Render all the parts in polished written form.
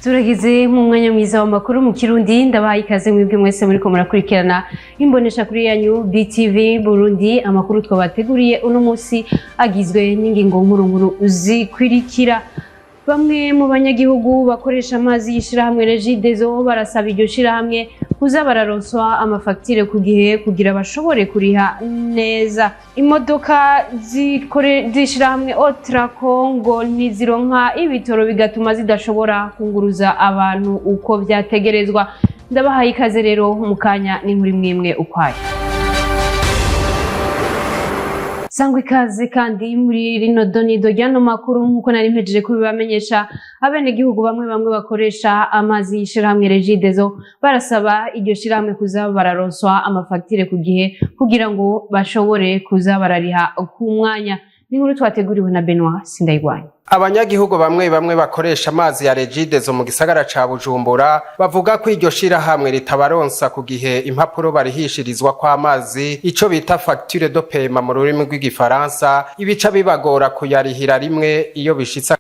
Turageze mu mwanya mwiza w'amakuru mu Kirundi ndabaye ikaze mwebwe mwese muriko murakurikirana imbonesha kuri yanyu BTV Burundi. Amakuru twabateguriye uno munsi agizwe n'ingingo nkuru zikurikira. Bamwe mu banyagihugu bakoresha amazi y'ishirahamwe Regideso barasaba iryo shirahamwe kuza bararonswa amafagitire ku gihe kugira bashobore kuriha neza. Imodoka zishirahamwe Otraco ngo ntizironka ibitoro bigatuma zidashobora kunguruza abantu uko vyategerezwa. Ndabahaye ikaze rero mu kanya n'inkuru imwe ukwayo. Sangwe ikaze kandi muri rino donido ryano makuru nkuko nari mpejeje kubibamenyesha. Abenegihugu bamwe bakoresha amazi y'ishirahamwe Regideso barasaba iryo shirahamwe kuza bararonswa amafagitire ku gihe kugira ngo bashobore kuza barariha ku mwanya. N'inkuru twateguriwe na Benoit Sindayigwanya. Abanyagihugu bamwe bakoresha amazi ya Regideso mu gisagara ca Bujumbura bavuga ko iryo shirahamwe ritabaronsa ku gihe impapuro barihishirizwa kwa amazi, ico bita facture de paiement mu rurimi rw'igifaransa, ibica bibagora kuyarihira rimwe iyo bishitse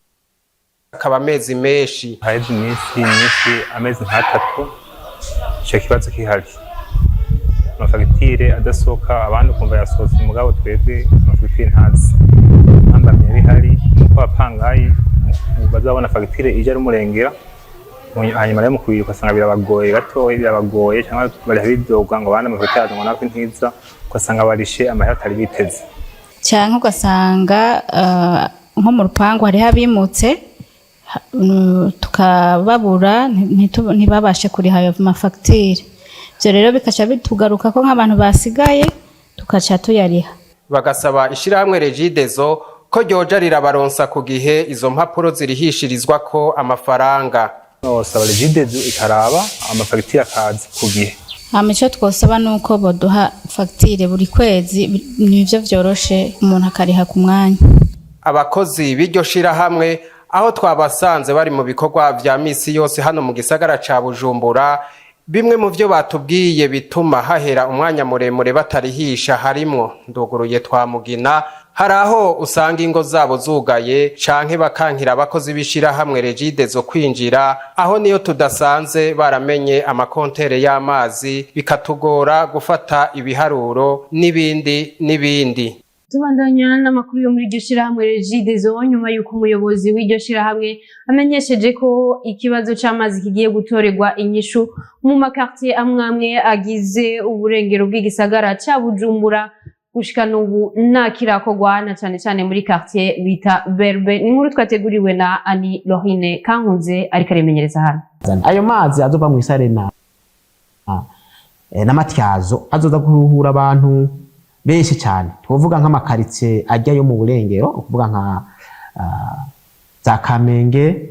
akaba amezi menshi. Haheze imisi amezi nk'atatu ico kibazo kihari, amafagitire adasohoka, abandi kumva yasohotse mugabo twebwe amafagitire ntazi. Ambamye bihari nuko apangayi bazabona fagitire ije ari umurengera, hanyuma rero mu kwiruka asanga birabagoye cyangwa bari bidoga ngo abandi amafagitire ngo nako ntiza, ugasanga barishe amahera atari biteze, cyangwa ugasanga nko mu rupangu hari habimutse tukababura ntibabashe kuriha ayo mafagitire. Ivyo rero bikaca bitugaruka ko nk'abantu basigaye tukaca tuyariha. Bagasaba ishirahamwe Regideso ko ryoja rirabaronsa ku gihe izo mpapuro zirihishirizwa ko amafaranga. Nosaba Regideso ikaraba amafagitire akazi ku gihe. Amico twosaba nuko boduha fagitire buri kwezi, nivyo vyoroshe umuntu akariha ku mwanya. Abakozi b'iryo shirahamwe aho twabasanze bari mu bikorwa vya misi yose hano mu gisagara ca Bujumbura, bimwe mu vyo batubwiye bituma hahera umwanya muremure batarihisha harimwo nduguruye Twamugina, hari aho usanga ingo zabo zugaye canke bakankira abakozi b'ishirahamwe Regideso kwinjira, aho niyo tudasanze baramenye amakontere y'amazi bikatugora gufata ibiharuro n'ibindi. Tubandanya n'amakuru yo muri iryo shirahamwe Regideso nyuma yuko umuyobozi w'iryo shirahamwe amenyesheje ko ikibazo c'amazi kigiye gutorerwa inyishu mu makartier amwe agize uburengero bw'igisagara ca Bujumbura. Gushika n'ubu nta kirakogwa na cane muri quartier bita Berbe. N'inkuru twateguriwe na Ani Lohine Kankuze ariko aremenyereza hano. Ayo mazi azova mu isarena n'amatyazo azoza kuruhura abantu benshi cyane. Twovuga nk'amakaritsiye ajya yo mu burengero, ukuvuga nka za Kamenge,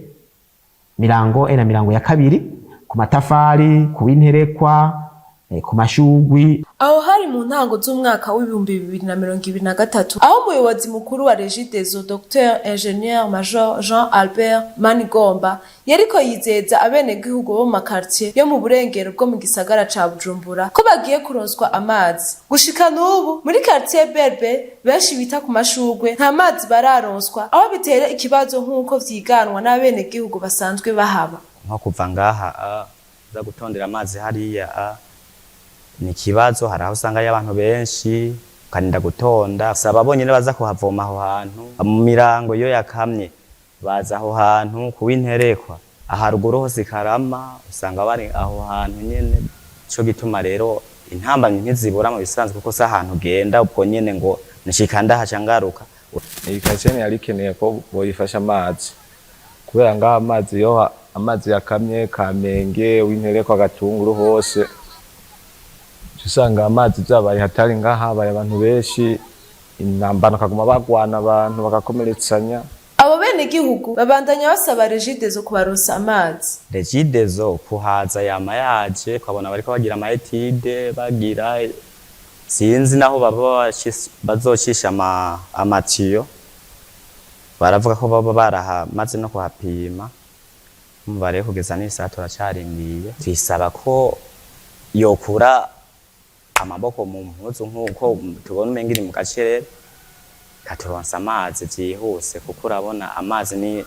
Mirango na Mirango ya kabiri, ku Matafari, ku Interekwa, ku Mashugwi. Aho hari mu ntango z'umwaka w'ibihumbi 2023 aho umuyobozi mukuru wa Regideso Dr Ingenieur Major Jean Albert Manigomba yariko yizeza abenegihugu bo mu makartier yo mu burengero bwo mu gisagara ca Bujumbura ko bagiye kuronswa amazi. Gushika n'ubu muri quartier Berbe benshi bita ku Mashugwe nta mazi bararonswa, aho bitera ikibazo nk'uko vyiganwa n'abenegihugu basanzwe bahaba. Nko kuva ngaha za gutondera amazi hariya ni kibazo, hari aho usanga y'abantu benshi kaninda gutonda, saba bonyene baza kuhavoma aho hantu. Mu Mirango yo yakamye baza aho hantu ku Interekwa, aharuguru hose Karama usanga bari aho hantu nyene. Cyo gituma rero intambamye ntizibura mu bisanzwe kuko sa ahantu genda ubwo nyene ngo nshika ndahaca ngaruka. Iyi kacene yarikeneye ko boyifasha amazi kubera ngaha amazi yakamye Kamenge, Interekwa, Gatunguru hose usanga amazi byabaye hatari ngaha, habaye abantu benshi, intambara kaguma bagwana abantu bagakomeretsanya. Abo benegihugu babandanya basaba Regideso kubaronsa amazi. Regideso kuhaza yama yaje kwabona bariko bagira amaetide, bagira sinzi naho baba bazocisha amatiyo, baravuga ko baba baraha maze no kuhapima. Mubare kugeza n'isa turacarindiye, twisaba ko yokura amaboko mu mpuzu nk'uko tubona umengiri mu gacerere katuronsa amazi vyihuse, kuko urabona amazi ni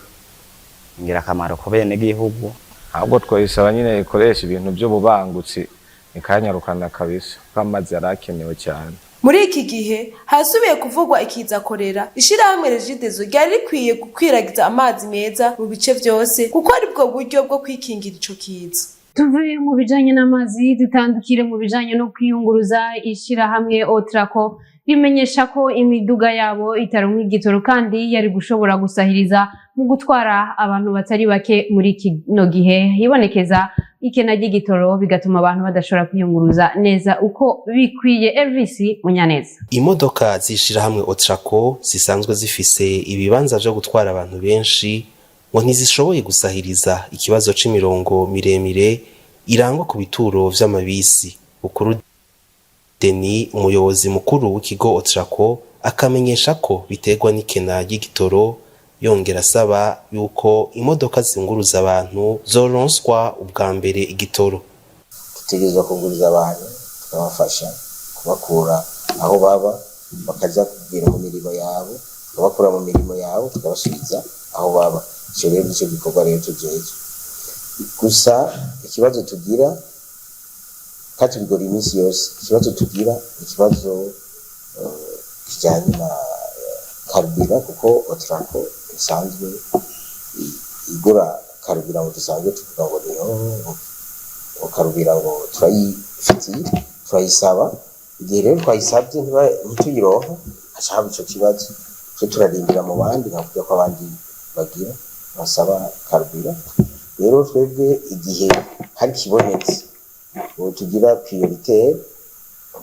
ingirakamaro ku benegihugu. ahubwo twoyisaba nyine ikoresha ibintu by'ububangutsi ikanyarukana kabisa kuko amazi yarakenewe cyane. Muri iki gihe hasubiye kuvugwa ikiza korera, ishirahamwe Regideso ryari rikwiye gukwiragiza amazi meza mu bice byose kuko ari bwo buryo bwo kwikingira ico kiza. Tuvuye mu bijanye n'amazi dutandukire mu bijanye no kwiyunguruza. Ishirahamwe Otraco rimenyesha ko imiduga yabo itaronka igitoro kandi yari gushobora gusahiriza mu gutwara abantu batari bake muri kino gihe hibonekeza ikena ry'igitoro bigatuma abantu badashobora kwiyunguruza neza uko bikwiye. Elvis Munyaneza. Imodoka zishirahamwe Otraco zisanzwe zifise ibibanza byo gutwara abantu benshi ngo ntizishoboye gusahiriza ikibazo c'imirongo miremire irangwa ku bituro vy'amabisi. Ukuru Deni umuyobozi mukuru w'ikigo Otraco akamenyesha ko biterwa n'ikena ry'igitoro, yongera asaba yuko imodoka zunguruza abantu zoronswa ubwa mbere igitoro. Tutegerezwa kuguriza abantu tukabafasha kubakura aho baba bakaja kugira mu mirimo yabo, bakura mu mirimo yabo tukabasubiza aho baba. Ico rero nico gikorwa rero tujeje. Gusa ikibazo tugira kati bigora iminsi yose, ikibazo tugira ikibazo kijanye na karubira kuko Otraco isanzwe igura karubira ngo dusanzwe tuvuga ngo niho karubira ngo turayifitiye turayisaba. Igihe rero twayisabye ntituyironka haca haba ico kibazo cyo turarindira mu bandi nkavuga ko abandi bagira basaba karubira. Rero twebwe igihe hari kibonetse tugira prioritaire,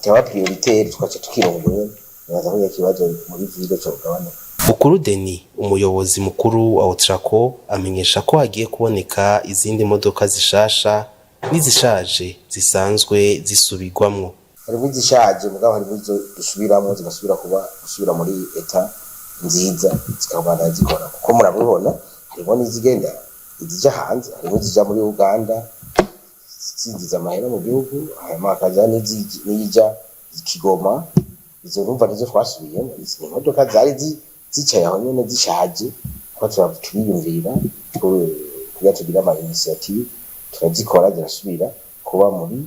cyaba prioritaire twace tukirongera naza ko ikibazo muri video cyo gabanuka. Ukuru Deni umuyobozi mukuru wa Otraco amenyesha ko hagiye kuboneka izindi modoka zishasha n'izishaje zisanzwe zisubirwamwo. Hari izishaje mugabo hari izo dusubiramo gusubira muri eta nziza zikabana zikora kuko murabibona harimo n'izigenda izija hanze, harimo izija muri Uganda ziziza amahera mu gihugu, hanyuma hakaza n'izija Kigoma. Izo numva nizo twasubiyemo. Izi modoka zari zicaye aho nyene zishaje ko turabiyumvira kuya tugira ama initiative turazikora zirasubira kuba muri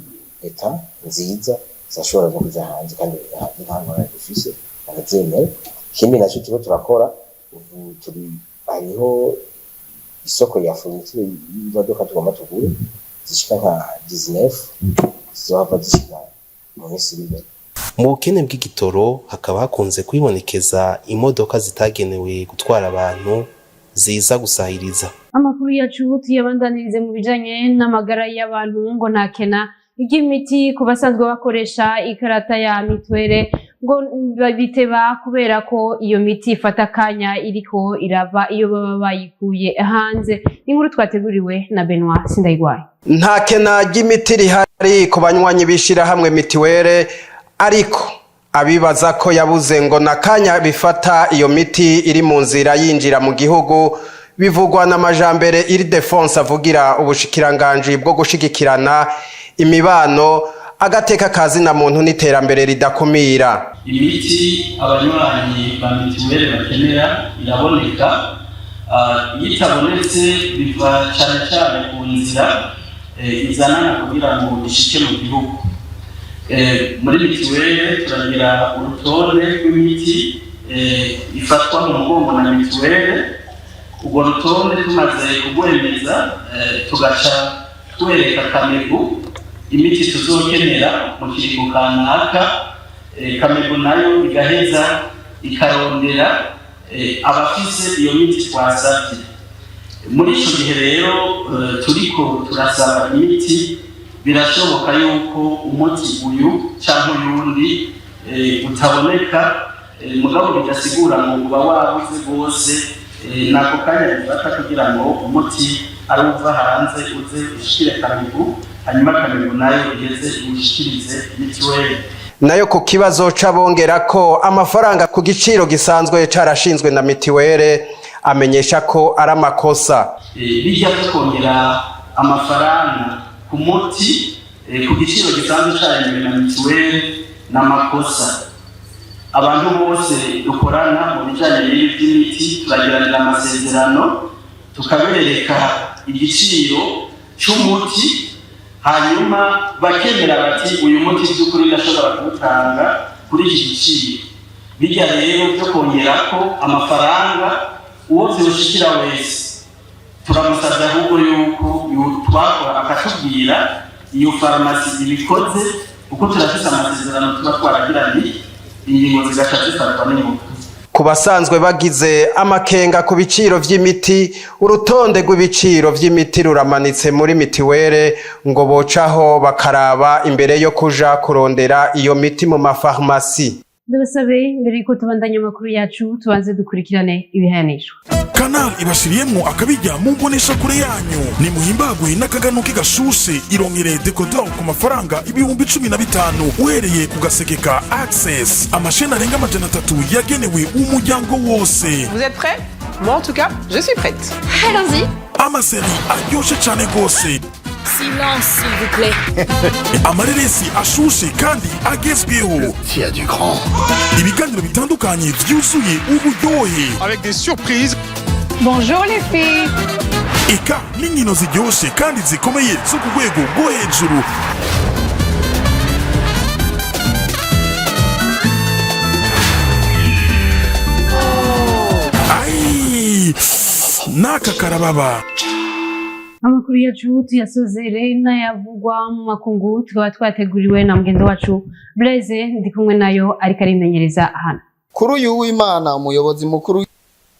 eta nziza zashobora no kuja hanze kandi ntangora ifise abazemera. Ikindi nacyo tuba turakora ubu turi hariho isoko ya furniture y'imodoka tugomba tugure zishika nka 19 zizova zishika mu minsi ibiri. Mu bukene bw'igitoro hakaba hakunze kwibonekeza imodoka zitagenewe gutwara abantu ziza gusahiriza. Amakuru yacu tuyabandanirize mu bijanye n'amagara y'abantu ngo ntakena igimiti ku basanzwe bakoresha ikarata ya mituwele ngo biteba kubera ko iyo miti ifata kanya iriko irava iyo baba bayikuye hanze. Inkuru twateguriwe na Benoit Sindayigwaye. Ntakena ry'imiti rihari ku banywanyi bishira hamwe mituwele, ariko abibaza ko yabuze ngo nakanya bifata iyo miti iri mu nzira yinjira mu gihugu bivugwa na Majambere Ildefonse avugira ubushikiranganje bwo gushigikirana imibano agateka kazi na muntu n'iterambere ridakumira. Imiti abanywanyi ba mituwele bakenera iraboneka, yitabonetse biva cyane ku nzira izanana kugira ngo ishike mu gihugu. Muri mituwele turagira urutonde rw'imiti ifatwa mu mugongo na mituwele. Ubwo rutonde tumaze kugwemeza tugaca twereka Kamego imiti tuzokenera mu kiringo kanaka. Kamego nayo igaheza ikarondera abafise iyo miti twasabye. Muri ico gihe rero turiko turasaba imiti, birashoboka yuko umuti uyu cyangwa uyundi utaboneka, mugabo bigasigura ngo uba wabuze rwose nako kanya bifata kugira ngo umuti ari uva hanze uze ushikire Kamego, hanyuma Kamego nayo igeze ushikirize mituwele. Nayo ku kibazo cabongera ko amafaranga ku giciro gisanzwe carashinzwe na mituwele amenyesha ko ari amakosa. Bijya tukongera amafaranga ku muti ku giciro gisanzwe cyane na mituwele n'amakosa. Abantu bose dukorana mu bijanye n'iby'imiti turagiranira amasezerano tukabereka igiciro c'umuti hanyuma bakemera bati uyu muti by'ukuri ndashobora kuwutanga kuri iki giciro. Bijya rero byo kongerako amafaranga uwo vyoshikira wese turamusabye ahubwo yuko twakora akatubwira iyo farumasi ibikoze kuko turafise amasezerano tuba twaragiranye ingingo zigaca zifatwa n'ingufu. Ku basanzwe bagize amakenga ku biciro vy'imiti, urutonde rw'ibiciro vy'imiti ruramanitse muri mitiwere ngo bocaho bakaraba imbere yo kuja kurondera iyo miti mu mafarumasi. Ndabasabe mbere yuko tubandanya amakuru yacu tubanze dukurikirane ibihanisho. Canal ibashiriyemwo akabijya mu mbonesha kure yanyu ni muhimbagwe n'akaganuke gashushe irongere decoder ku mafaranga ibihumbi 15 uhereye ku gaseke ka Access amasheni arenga 300 yagenewe umuryango wose. Vous êtes prêts? Moi en tout cas, je suis prête. Allons-y. Amaseri aryoshe cyane gose. Silence s'il vous plaît. Amareresi ashushe kandi agezweho. Tu as du grand. Ibiganiro bitandukanye vyuzuye uburyohe. Avec des surprises. Bonjour les filles. Eka n'inkino ziryoshe kandi zikomeye zo ku rwego rwo hejuru. Ai! Naka karababa. Amakuru yacu tuyasozere n'ayavugwa mu makungu tukaba twateguriwe na mugenzi wacu Blaise ndi kumwe nayo ariko arimenyereza hano. Kuri uyu w'Imana umuyobozi mukuru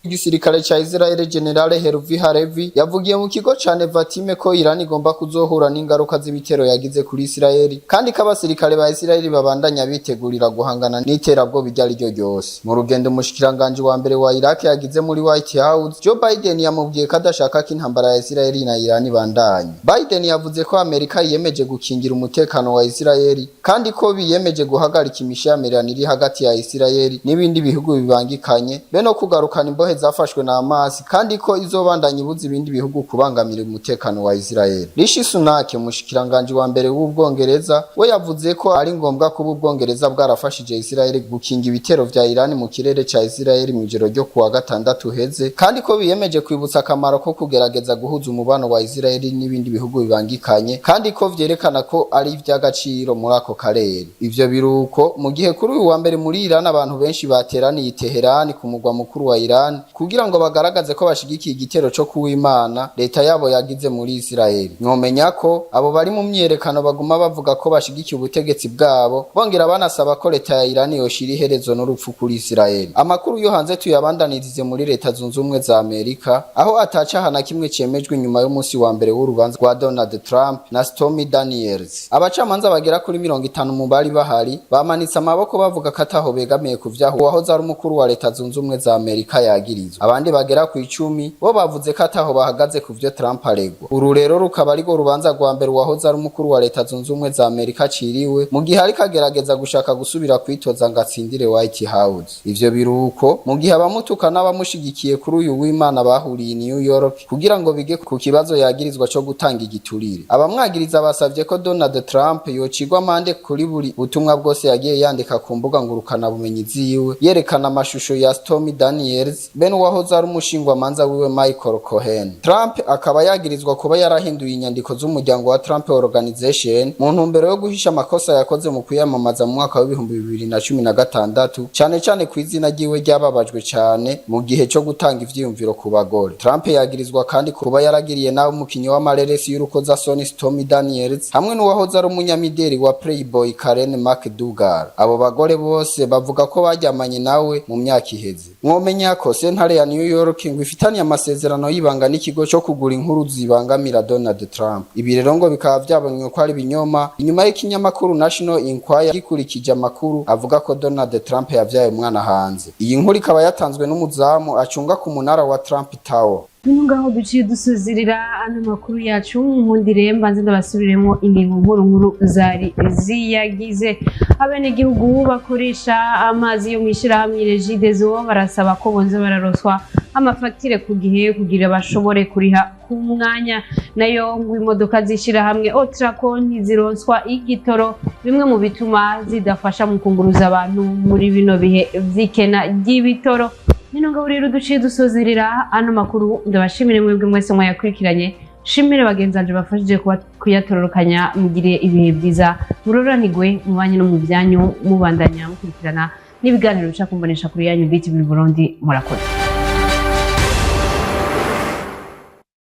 w'igisirikare ca Israel General Hervi Halevi yavugiye mu kigo ca Nevatime ko Iran igomba kuzohura n'ingaruka z'ibitero yagize kuri Israel kandi ko abasirikare ba Israel babandanya bitegurira guhangana n'iterabwo bijyari ryo ryose. Mu rugendo umushikiranganje wa mbere wa Iraq yagize muri White House, Joe Biden yamubwiye ko adashaka ko intambara ya Israel na Iran ibandanye. Biden yavuze ko Amerika yiyemeje gukingira umutekano wa Israel kandi ko biyemeje guhagarika imishamirano iri hagati ya Israel n'ibindi bihugu bibangikanye be no kugarukana imbohe zafashwe na Hamas kandi ko izobandanya ibuza ibindi bihugu kubangamira umutekano wa Israel. Rishi Sunak umushikiranganje wa mbere w'Ubwongereza we yavuze ko ari ngombwa ko Ubwongereza bwarafashije Israel gukinga ibitero vya Iran mu kirere ca Israel mu ijoro ryo kuwa gatandatu heze kandi ko biyemeje kwibutsa akamaro ko kugerageza guhuza umubano wa Israel n'ibindi bihugu bibangikanye kandi ko vyerekana ko ari ivy'agaciro muri ako karere. Ivyo biruko mu gihe kuri uyu wa mbere muri Iran abantu benshi bateraniye i Teheran ku mugwa mukuru wa Iran kugira ngo bagaragaze ko bashigikiye igitero cyo kuw'Imana leta yabo yagize muri Israel. Mwomenya ko abo bari mu myerekano baguma bavuga ko bashigikiye ubutegetsi bwabo bongera banasaba ko leta ya Iran yoshira iherezo n'urupfu kuri Israel. Amakuru yo hanze tuyabandanirize muri leta zunze ubumwe za Amerika aho ataca hana kimwe cemejwe nyuma y'umunsi wa mbere w'urubanza rwa Donald Trump na Stormy Daniels. Abacamanza bagera kuri 50 mu bari bahari bamanitse amaboko bavuga ko ataho begamiye ku vyaho wahoze ari umukuru wa leta zunze ubumwe za Amerika yagirizwa. Abandi bagera ku 10 bo bavuze ko ataho bahagaze ku vyo Trump aregwa. Uru rero rukaba ari go rubanza rwa mbere wahoze ari umukuru wa leta zunze ubumwe za Amerika ciriwe mu gihe ari kagerageza gushaka gusubira kwitoza ngatsindire White House. Ivyo biruko mu gihe abamutuka n'abamushigikiye kuri uyu w'Imana bahuriye New York kugira ngo bige ku kibazo yagirizwa cyo gutanga igiturire. Abamwagiriza basavye ko Donald Trump yocigwa amande kuri buri butumwa bwose yagiye yandika ku mbuga ngurukana bumenyi ziwe yerekana amashusho ya Stormy Daniels ben wahoze ari umushingwamanza wiwe Michael Cohen. Trump akaba yagirizwa kuba yarahinduye inyandiko z'umuryango wa Trump Organization mu ntumbero yo guhisha amakosa yakoze mu kuyamamaza mu mwaka wa 2016 cyane ku izina ryiwe ryababajwe cyane mu gihe cyo gutanga ivyiyumviro ku bagore. Trump yagirizwa kandi kuba yaragiriye nawe umukinyi w'amareresi y'urukoza Sony Stormy Daniels hamwe n'uwahoze ari umunyamideli wa Playboy Karen McDougal. Abo bagore bose bavuga ko bajyamanye nawe mu myaka iheze. Mwomenya ko sentare ya New York ngo ifitaniye amasezerano y'ibanga n'ikigo cyo kugura inkuru zibangamira Donald Trump. Ibi rero ngo bikaba byabonywe ko ari binyoma inyuma y'ikinyamakuru National Enquirer gikurikije amakuru avuga ko Donald Trump yavyaye umwana hanze. Iyi nkuru ikaba yatanzwe n'umuzamu acunga ku munara wa Trump Tower. Ngaho duciye dusuzirira ano makuru yacu nkundire mbanze ndabasubiremo ingingo nkuru zari ziyagize. Abenegihugu bakoresha amazi yo mwishira hamwe Regideso barasaba ko bonze bararoswa amafagitire ku gihe kugira bashobore kuriha ku mwanya, nayo ngo imodoka zishira hamwe Otraco ntizironswa igitoro, bimwe mu bituma zidafasha mu kunguruza abantu muri bino bihe vy'ikena ry'ibitoro. Nino ngabo rero duciye dusozerera ano makuru, ndabashimire mwebwe mwese mwayakurikiranye shimire bagenzanje bafashije kuyatororokanya mugire ibihe byiza muroranigwe mu banyu no mu byanyu mubandanya mukurikirana n'ibiganiro bica kumbonesha kuri yanyu BTV Burundi murakoze.